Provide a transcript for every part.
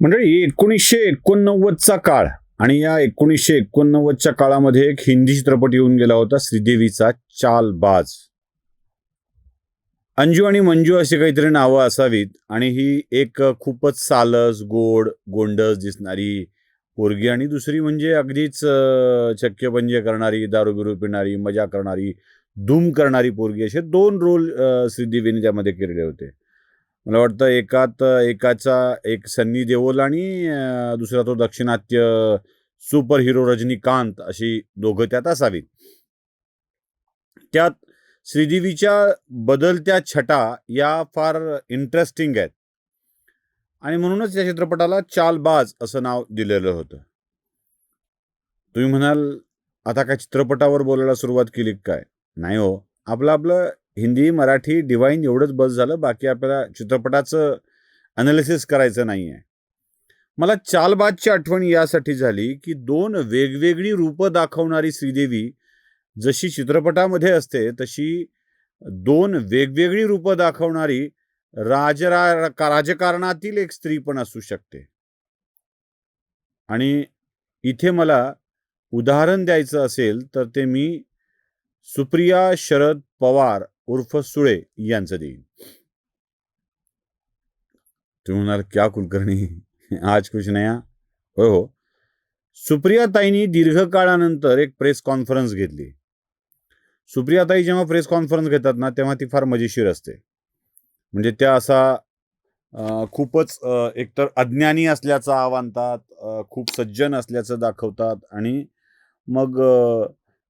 मंडळी 1989चा काळ आणि या 1989च्या काळामध्ये एक हिंदी चित्रपट येऊन गेला होता श्रीदेवीचा चालबाज. अंजू आणि मंजू अशी काहीतरी नावं असावीत आणि ही एक खूपच सालस गोंडस दिसणारी पोरगी आणि दुसरी म्हणजे अगदीच चक्केपंजे करणारी, दारू बिरू पिणारी, मजा करणारी, धूम करणारी पोरगी, असे दोन रोल श्रीदेवीने त्यामध्ये केलेले होते. मला वाटतं एकाचा एक सन्नी देओल आणि दुसरा तो दक्षिणात्य सुपर हिरो रजनीकांत, अशी दोघं त्यात असावीत. त्यात श्रीदेवीच्या बदलत्या छटा या फार इंटरेस्टिंग आहेत आणि म्हणूनच या चित्रपटाला चालबाज असं नाव दिलेलं होतं. तुम्ही म्हणाल आता काय चित्रपटावर बोलायला सुरुवात केली काय? नाही हो, आपलं हिंदी मराठी डिवाईन एवढंच बस झालं, बाकी आपल्याला चित्रपटाचं अनालिसिस करायचं नाही आहे. मला चालबाजची आठवण यासाठी झाली की दोन वेगवेगळी रूपं दाखवणारी श्रीदेवी जशी चित्रपटामध्ये असते तशी दोन वेगवेगळी रूपं दाखवणारी राजकारणातील एक स्त्री पण असू शकते. आणि इथे मला उदाहरण द्यायचं असेल तर ते मी सुप्रिया शरद पवार उर्फ सुळे यांचं देईन. तुम्ही म्हणाल क्या कुलकर्णी आज कुछ नया? हो, सुप्रियाताईंनी दीर्घकाळानंतर एक प्रेस कॉन्फरन्स घेतली. सुप्रियाताई जेव्हा प्रेस कॉन्फरन्स घेतात ना तेव्हा ती फार मजेशीर असते. म्हणजे त्या असा खूपच एकतर अज्ञानी असल्याचं आवांतात, खूप सज्जन असल्याचं दाखवतात आणि मग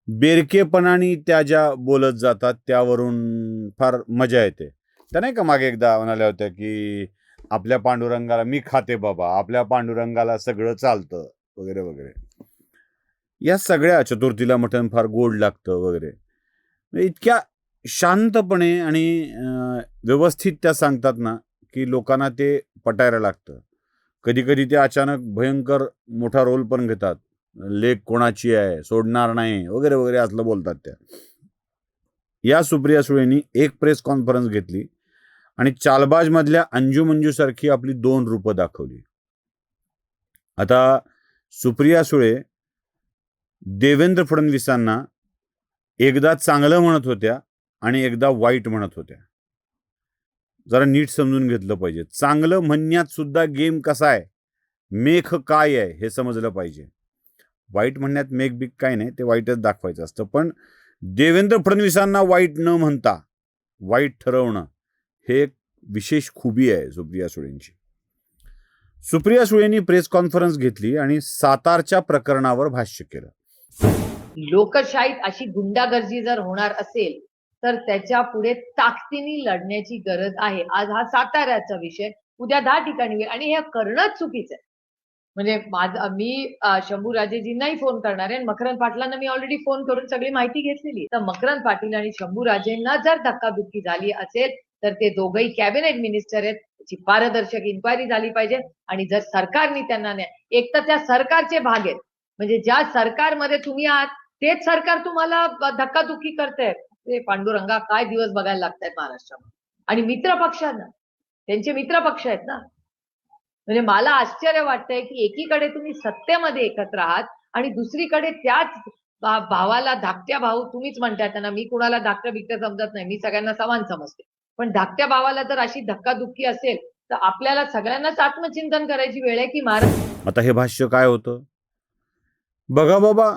बेरकेपणाने त्या ज्या बोलत जातात त्यावरून फार मजा येते. त्या नाही का मागे एकदा म्हणाल्या होत्या की आपल्या पांडुरंगाला मी खाते बाबा, आपल्या पांडुरंगाला सगळं चालतं वगैरे वगैरे. या सगळ्या चतुर्थीला मटण फार गोड लागतं वगैरे, इतक्या शांतपणे आणि व्यवस्थित त्या सांगतात ना की लोकांना ते पटायला लागतं. कधी कधी ते अचानक भयंकर मोठा रोल पण घेतात. लेक कोणाची आहे, सोडणार नाही वगैरे वगैरे असलं बोलतात त्या. या सुप्रिया सुळेंनी एक प्रेस कॉन्फरन्स घेतली आणि चालबाज मधल्या अंजू मंजू सारखी आपली दोन रूपं दाखवली. आता सुप्रिया सुळे देवेंद्र फडणवीसांना एकदा चांगलं म्हणत होत्या आणि एकदा वाईट म्हणत होत्या. जरा नीट समजून घेतलं पाहिजे. चांगलं म्हणण्यात सुद्धा गेम कसा आहे, मेख काय आहे हे समजलं पाहिजे. वाईट म्हणण्यात मेघ बिग काय नाही, ते वाईटच दाखवायचं असतं. पण देवेंद्र फडणवीसांना वाईट न म्हणता वाईट ठरवणं हे एक विशेष खूबी आहे सुप्रिया सुळेंची. सुप्रिया सुळेंनी प्रेस कॉन्फरन्स घेतली आणि सातारच्या प्रकरणावर भाष्य केलं. लोकशाहीत अशी गुंडागर्दी जर होणार असेल तर त्याच्या पुढे ताकदीने लढण्याची गरज आहे. आज हा साताऱ्याचा विषय, उद्या 10 ठिकाणी होईल आणि हे करणंच चुकीचं आहे. म्हणजे मी शंभू राजेजींनाही फोन करणार आहे आणि मकरंद पाटलांना मी ऑलरेडी फोन करून सगळी माहिती घेतलेली. तर मकरंद पाटील आणि शंभू राजेंना जर धक्काबुक्की झाली असेल तर ते दोघंही कॅबिनेट मिनिस्टर आहेत, त्याची पारदर्शक इन्क्वायरी झाली पाहिजे. आणि जर सरकारने त्यांना एक तर त्या सरकारचे भाग आहेत, म्हणजे ज्या सरकारमध्ये तुम्ही आहात तेच सरकार तुम्हाला धक्काबुक्की करतंय. ते पांडुरंगा काय दिवस बघायला लागतायत महाराष्ट्रामध्ये. आणि मित्र पक्षांना, त्यांचे मित्र पक्ष आहेत ना. म्हणजे मला आश्चर्य वाटतंय की एकीकडे तुम्ही सत्तेमध्ये एकत्र आहात आणि दुसरीकडे त्याच भावाला धाकट्या भाऊ तुम्हीच म्हणताय त्यांना. मी कुणाला धाकट्या बिकट्या समजत नाही, मी सगळ्यांना समान समजते. पण धाकट्या भावाला जर अशी धक्काधुक्की असेल तर आपल्याला सगळ्यांनाच आत्मचिंतन करायची वेळ आहे की महाराज. आता हे भाष्य काय होतं? बघा बाबा,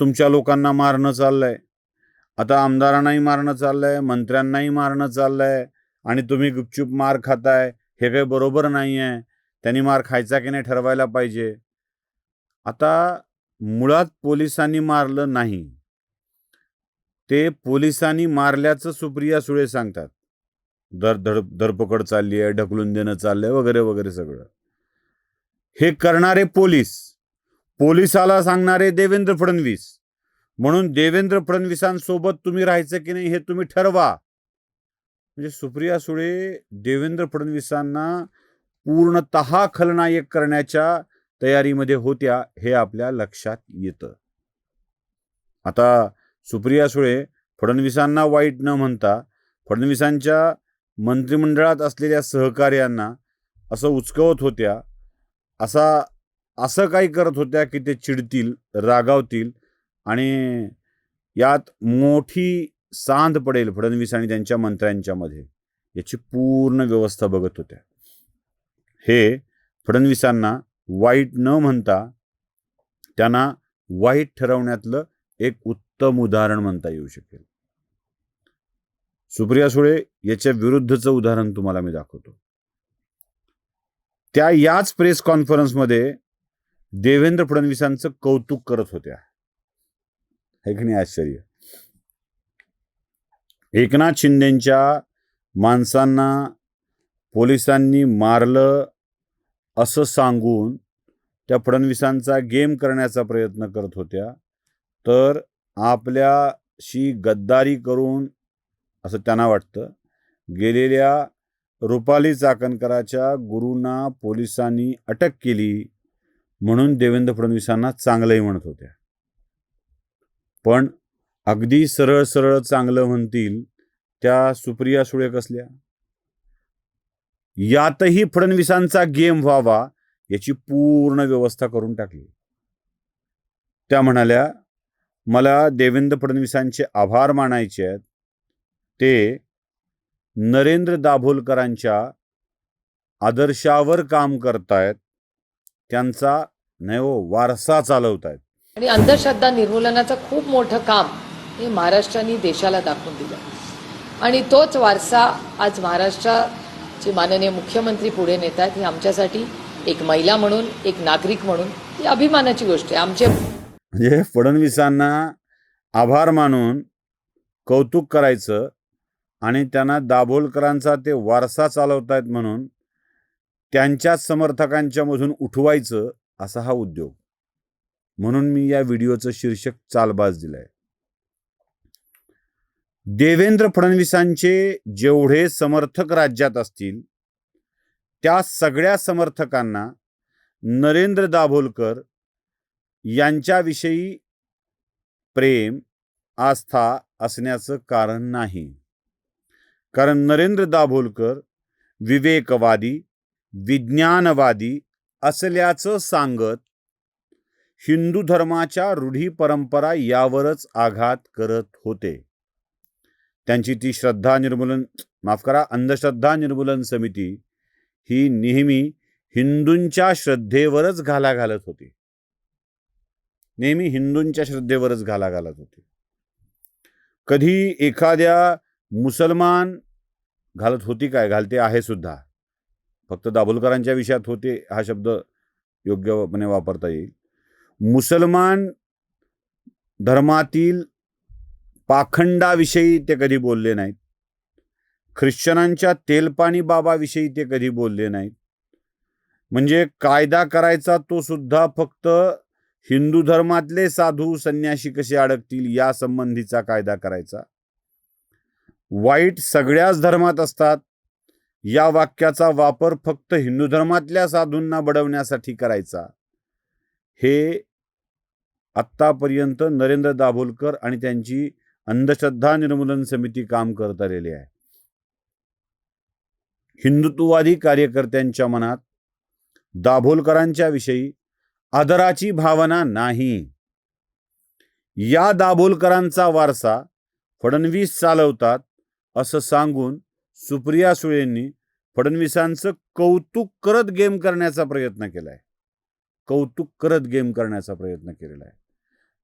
तुमच्या लोकांना मारणं चाललंय, आता आमदारांनाही मारणं चाललंय, मंत्र्यांनाही मारणं चाललंय आणि तुम्ही गुपचूप मार खाताय. हे काही बरोबर नाही आहे. त्यांनी मार खायचा की नाही ठरवायला पाहिजे. आता मुळात पोलिसांनी मारलं नाही, ते पोलिसांनी मारल्याचं सुप्रिया सुळे सांगतात. धरपकड चालली आहे, ढकलून देणं चाललंय वगैरे वगैरे सगळं. हे करणारे पोलिसाला सांगणारे देवेंद्र फडणवीस. म्हणून देवेंद्र फडणवीसांसोबत तुम्ही राहायचं की नाही हे तुम्ही ठरवा. म्हणजे सुप्रिया सुळे देवेंद्र फडणवीसांना पूर्णतः खलनायक करण्याच्या तयारीमध्ये होत्या हे आपल्या लक्षात येतं. आता सुप्रिया सुळे फडणवीसांना वाईट न म्हणता फडणवीसांच्या मंत्रिमंडळात असलेल्या सहकार्यांना असं उचकवत होत्या असं काही करत होत्या की ते चिडतील, रागावतील आणि यात मोठी सांध पडेल फडणवीस आणि त्यांच्या मंत्र्यांच्या मध्ये, याची पूर्ण व्यवस्था बघत होत्या. हे फडणवीसांना वाईट न म्हणता त्यांना वाईट ठरवण्यातलं एक उत्तम उदाहरण म्हणता येऊ शकेल. सुप्रिया सुळे याच्या विरुद्धचं उदाहरण तुम्हाला मी दाखवतो. त्या याच प्रेस कॉन्फरन्समध्ये देवेंद्र फडणवीसांचं कौतुक करत होत्या. है की नाही आश्चर्य? एकनाथ शिंदेच्या माणसांना पोलिसांनी मारलं असं सांगून त्या फडणवीसांचा गेम करण्याचा प्रयत्न करत होत्या. तर आपल्याशी गद्दारी करून, असं त्यांना वाटतं, गेलेल्या रुपाली चाकणकराच्या गुरूंना पोलिसांनी अटक केली म्हणून देवेंद्र फडणवीसांना चांगलंही म्हणत होत्या. पण अगदी सरळ सरळ चांगलं म्हणतील त्या सुप्रिया सुळे कसल्या? यातही फडणवीसांचा गेम व्हावा याची पूर्ण व्यवस्था करून टाकली. त्या म्हणाल्या, मला देवेंद्र फडणवीसांचे आभार मानायचे आहेत. ते नरेंद्र दाभोलकरांच्या आदर्शावर काम करतायत, त्यांचा नाही वारसा चालवतायत. आणि अंधश्रद्धा निर्मूलनाचं खूप मोठं काम हे महाराष्ट्राने देशाला दाखवून दिलं आणि तोच वारसा आज महाराष्ट्राचे माननीय मुख्यमंत्री पुढे नेतात. ही आमच्यासाठी एक महिला म्हणून, एक नागरिक म्हणून ही अभिमानाची गोष्ट आहे. आमचे म्हणजे फडणवीसांना आभार मानून कौतुक करायचं आणि त्यांना दाभोलकरांचा ते वारसा चालवतायत म्हणून त्यांच्याच समर्थकांच्या मधून उठवायचं, असा हा उद्योग. म्हणून मी या व्हिडिओचं शीर्षक चालबाज दिलंय. देवेंद्र फडणवीसांचे जेवढे समर्थक राज्यात असतील त्या सगळ्या समर्थकांना नरेंद्र दाभोलकर यांच्याविषयी प्रेम, आस्था असण्याचं कारण नाही. कारण नरेंद्र दाभोलकर विवेकवादी, विज्ञानवादी असल्याचं सांगत हिंदू धर्माच्या रूढी परंपरा यावरच आघात करत होते. त्यांची ती अंधश्रद्धा निर्मूलन समिती ही नेहमी हिंदूंच्या श्रद्धेवरच घाला घालत होती. नेहमी हिंदूंच्या श्रद्धेवरच घाला घालत होती. कधी एखाद्या मुसलमान घालत होती काय, घालते आहे सुद्धा, फक्त दाभोलकरांच्या विषयात होते हा शब्द योग्यपणे वापरता येईल. मुसलमान धर्मातील पाखंडाविषयी ते कधी बोलले नाहीत. ख्रिश्चनांच्या तेलपाणी बाबाविषयी ते कधी बोलले नाहीत. म्हणजे कायदा करायचा तो सुद्धा फक्त हिंदू धर्मातले साधू संन्यासी कसे अडकतील या संबंधीचा कायदा करायचा. वाईट सगळ्याच धर्मात असतात या वाक्याचा वापर फक्त हिंदू धर्मातल्या साधूंना बडवण्यासाठी करायचा. हे आत्तापर्यंत नरेंद्र दाभोलकर आणि त्यांची अंधश्रद्धा निर्मूलन समिती काम करत आलेली आहे. हिंदुत्ववादी कार्यकर्त्यांच्या मनात दाभोलकरांच्या विषयी आदराची भावना नाही. या दाभोलकरांचा वारसा फडणवीस चालवतात असं सांगून सुप्रिया सुळेंनी फडणवीसांचं कौतुक करत गेम करण्याचा प्रयत्न केलाय.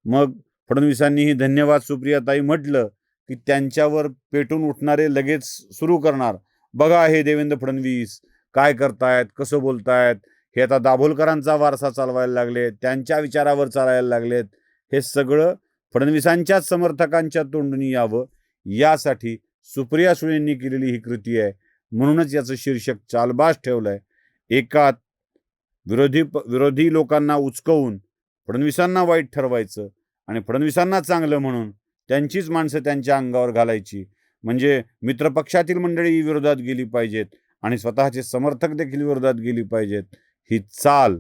मग फडणवीसांनीही धन्यवाद सुप्रियाताई म्हटलं की त्यांच्यावर पेटून उठणारे लगेच सुरू करणार, बघा हे देवेंद्र फडणवीस काय करतायत, कसं बोलतायत, हे आता दाभोलकरांचा वारसा चालवायला लागलेत, त्यांच्या विचारावर चालायला लागलेत. हे सगळं फडणवीसांच्याच समर्थकांच्या तोंडून यावं यासाठी सुप्रिया सुळेंनी केलेली ही कृती आहे. म्हणूनच याचं शीर्षक चालबाज ठेवलंय. एकात विरोधी लोकांना उचकवून फडणवीसांना वाईट ठरवायचं आणि फडणवीसांना चांगलं म्हणून त्यांचीच माणसं त्यांच्या अंगावर घालायची. म्हणजे मित्रपक्षातील मंडळी विरोधात गेली पाहिजेत आणि स्वतःचे समर्थक देखील विरोधात गेली पाहिजेत. ही चाल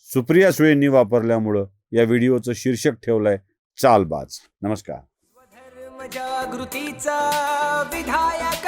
सुप्रिया सुळेंनी वापरल्यामुळं या व्हिडिओचं शीर्षक ठेवलंय चालबाज. नमस्कार. जागृतीचा विधायक